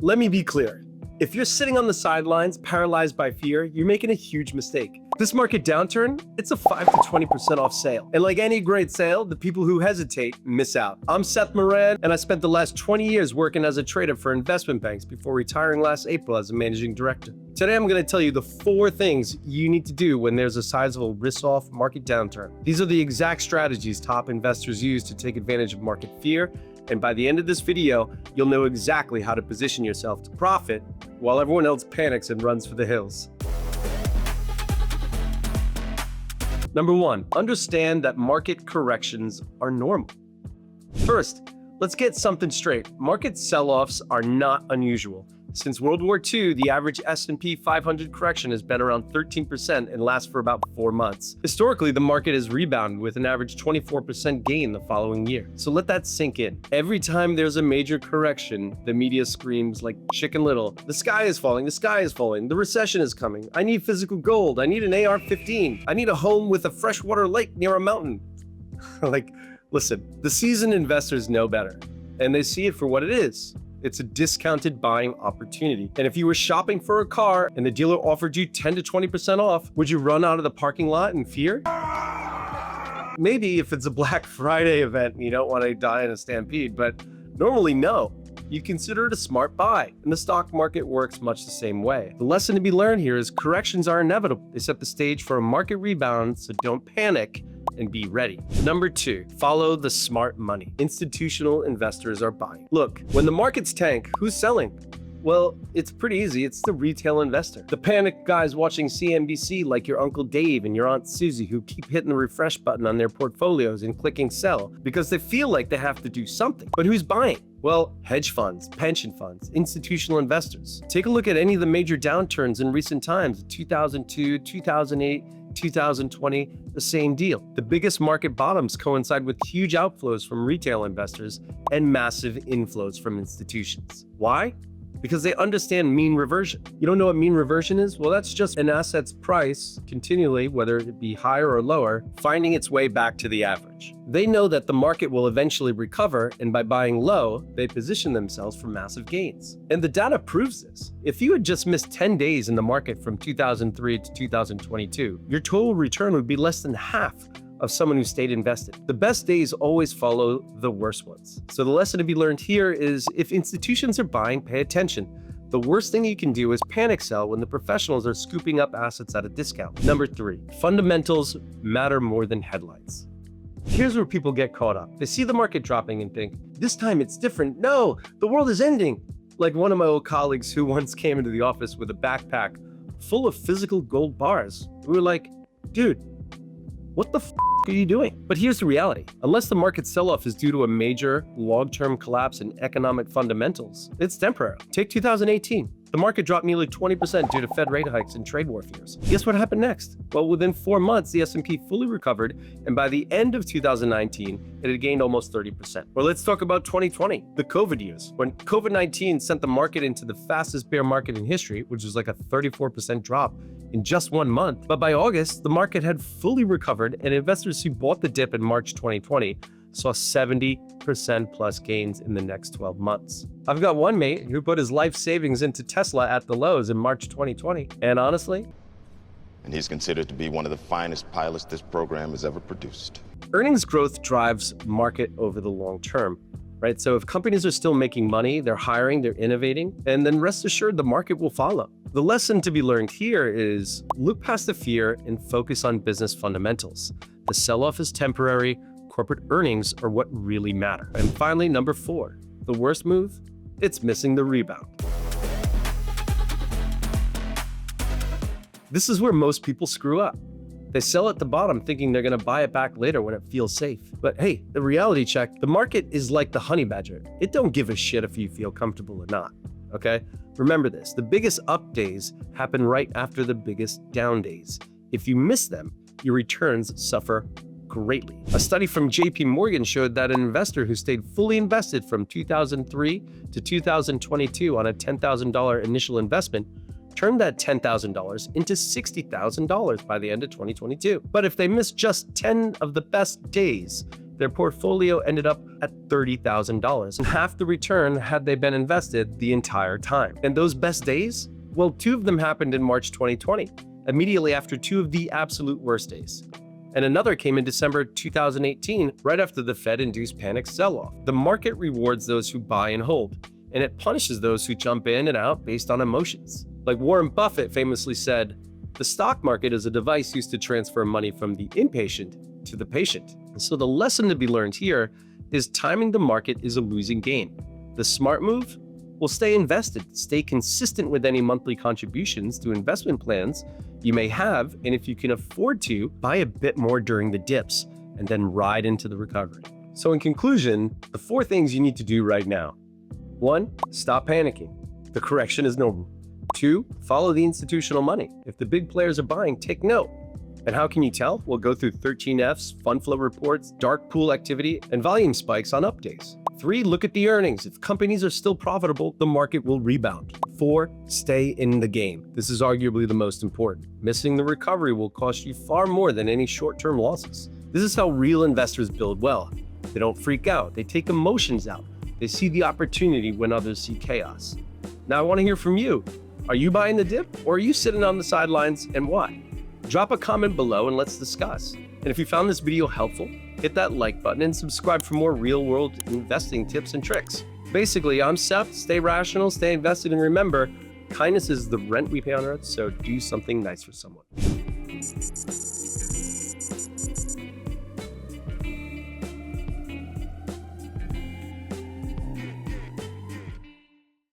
Let me be clear. If you're sitting on the sidelines, paralyzed by fear, you're making a huge mistake. This market downturn, it's a 5 to 20% off sale. And like any great sale, the people who hesitate miss out. I'm Seth Moran, and I spent the last 20 years working as a trader for investment banks before retiring last April as a managing director. Today, I'm going to tell you the 4 things you need to do when there's a sizable risk-off market downturn. These are the exact strategies top investors use to take advantage of market fear. And by the end of this video, you'll know exactly how to position yourself to profit while everyone else panics and runs for the hills. Number 1, understand that market corrections are normal. First, let's get something straight. Market sell-offs are not unusual. Since World War II, the average S&P 500 correction has been around 13% and lasts for about 4 months. Historically, the market has rebounded with an average 24% gain the following year. So let that sink in. Every time there's a major correction, the media screams like Chicken Little, the sky is falling, the sky is falling, the recession is coming, I need physical gold, I need an AR-15, I need a home with a freshwater lake near a mountain. Listen, the seasoned investors know better, and they see it for what it is. It's a discounted buying opportunity. And if you were shopping for a car and the dealer offered you 10 to 20% off, would you run out of the parking lot in fear? Maybe if it's a Black Friday event and you don't want to die in a stampede, but normally no. You consider it a smart buy, and the stock market works much the same way. The lesson to be learned here is corrections are inevitable. They set the stage for a market rebound, so don't panic and be ready. Number 2, follow the smart money. Institutional investors are buying. Look, when the markets tank, who's selling? Well, it's pretty easy. It's the retail investor. The panicked guys watching CNBC like your Uncle Dave and your Aunt Susie who keep hitting the refresh button on their portfolios and clicking sell because they feel like they have to do something. But who's buying? Well, hedge funds, pension funds, institutional investors. Take a look at any of the major downturns in recent times, 2002, 2008, 2020, the same deal. The biggest market bottoms coincide with huge outflows from retail investors and massive inflows from institutions. Why? Because they understand mean reversion. You don't know what mean reversion is? Well, that's just an asset's price continually, whether it be higher or lower, finding its way back to the average. They know that the market will eventually recover, and by buying low, they position themselves for massive gains. And the data proves this. If you had just missed 10 days in the market from 2003 to 2022, your total return would be less than half of someone who stayed invested. The best days always follow the worst ones. So the lesson to be learned here is if institutions are buying, pay attention. The worst thing you can do is panic sell when the professionals are scooping up assets at a discount. Number 3, fundamentals matter more than headlines. Here's where people get caught up. They see the market dropping and think, this time it's different. No, the world is ending. Like one of my old colleagues who once came into the office with a backpack full of physical gold bars. We were like, dude, what the are you doing? But here's the reality. Unless the market sell-off is due to a major long-term collapse in economic fundamentals, it's temporary. Take 2018. The market dropped nearly 20% due to Fed rate hikes and trade war fears. Guess what happened next? Well, within 4 months, the S&P fully recovered, and by the end of 2019, it had gained almost 30%. Or let's talk about 2020, the COVID years, when COVID-19 sent the market into the fastest bear market in history, which was like a 34% drop in just 1 month. But by August, the market had fully recovered, and investors who bought the dip in March 2020 saw 70% plus gains in the next 12 months. I've got one mate who put his life savings into Tesla at the lows in March 2020. And honestly, and he's considered to be one of the finest pilots this program has ever produced. Earnings growth drives market over the long term, right? So if companies are still making money, they're hiring, they're innovating, and then rest assured the market will follow. The lesson to be learned here is look past the fear and focus on business fundamentals. The sell-off is temporary. Corporate earnings are what really matter. And finally, number 4, the worst move, it's missing the rebound. This is where most people screw up. They sell at the bottom thinking they're gonna buy it back later when it feels safe. But hey, the reality check, the market is like the honey badger. It don't give a shit if you feel comfortable or not, okay? Remember this, the biggest up days happen right after the biggest down days. If you miss them, your returns suffer greatly. A study from JP Morgan showed that an investor who stayed fully invested from 2003 to 2022 on a $10,000 initial investment turned that $10,000 into $60,000 by the end of 2022. But if they missed just 10 of the best days, their portfolio ended up at $30,000, and half the return had they been invested the entire time. And those best days? Well, 2 of them happened in March 2020, immediately after 2 of the absolute worst days. And another came in December 2018, right after the Fed-induced panic sell-off. The market rewards those who buy and hold, and it punishes those who jump in and out based on emotions. Like Warren Buffett famously said, "The stock market is a device used to transfer money from the impatient to the patient." And so the lesson to be learned here is timing the market is a losing game. The smart move? Well, stay invested, stay consistent with any monthly contributions to investment plans you may have, and if you can afford to, buy a bit more during the dips and then ride into the recovery. So in conclusion, the 4 things you need to do right now. 1. Stop panicking. The correction is normal. 2. Follow the institutional money. If the big players are buying, take note. And how can you tell? We'll go through 13Fs, fund flow reports, dark pool activity, and volume spikes on up days. 3. Look at the earnings. If companies are still profitable, the market will rebound. 4. Stay in the game. This is arguably the most important. Missing the recovery will cost you far more than any short-term losses. This is how real investors build wealth. They don't freak out. They take emotions out. They see the opportunity when others see chaos. Now I want to hear from you. Are you buying the dip, or are you sitting on the sidelines, and why? Drop a comment below and let's discuss. And if you found this video helpful, hit that like button and subscribe for more real-world investing tips and tricks. Basically, I'm Seth. Stay rational, stay invested, and remember, kindness is the rent we pay on earth, so do something nice for someone.